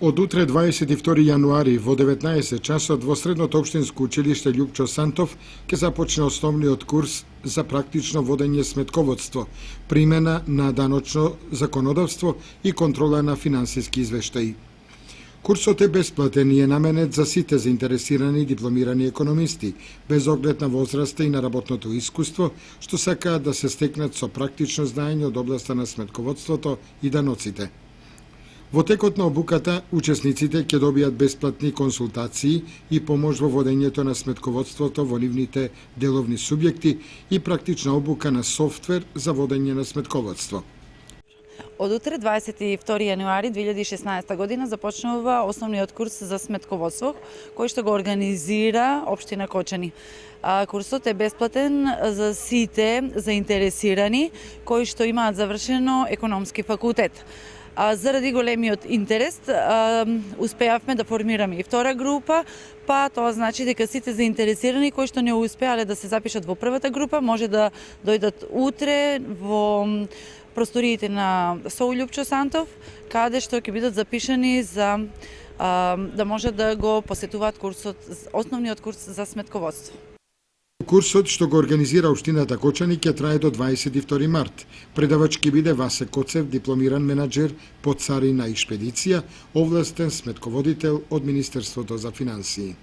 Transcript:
Од утре 22 јануари во 19 часот во Средното општинско училиште Љупчо Сантов ќе започне основниот курс за практично водење сметководство, примена на даночно законодавство и контрола на финансиски извештаи. Курсот е бесплатен и е наменет за сите заинтересирани дипломирани економисти, без оглед на возраста и на работното искуство, што сакаат да се стекнат со практично знаење од областа на сметководството и даноците. Во текот на обуката, учесниците ќе добијат бесплатни консултации и помош во водењето на сметководството во нивните деловни субјекти и практична обука на софтвер за водење на сметководство. Од утре, 22 јануари 2016 година, започнува основниот курс за сметководство, кој што го организира Општина Кочани. Курсот е бесплатен за сите заинтересирани кои што имаат завршено економски факултет. Заради големиот интерес, успеавме да формираме и втора група, па тоа значи дека сите заинтересирани кои што не успеале да се запишат во првата група, може да дојдат утре во просториите на СОУ Љупчо Сантов, каде што ќе бидат запишани за да може да го посетуваат курсот, основниот курс за сметководство. Курсот што го организира Општината Кочани ќе трае до 22 март. Предавач ќе биде Васе Коцев, дипломиран менаџер по царина и шпедиција, овластен сметководител од Министерството за финансии.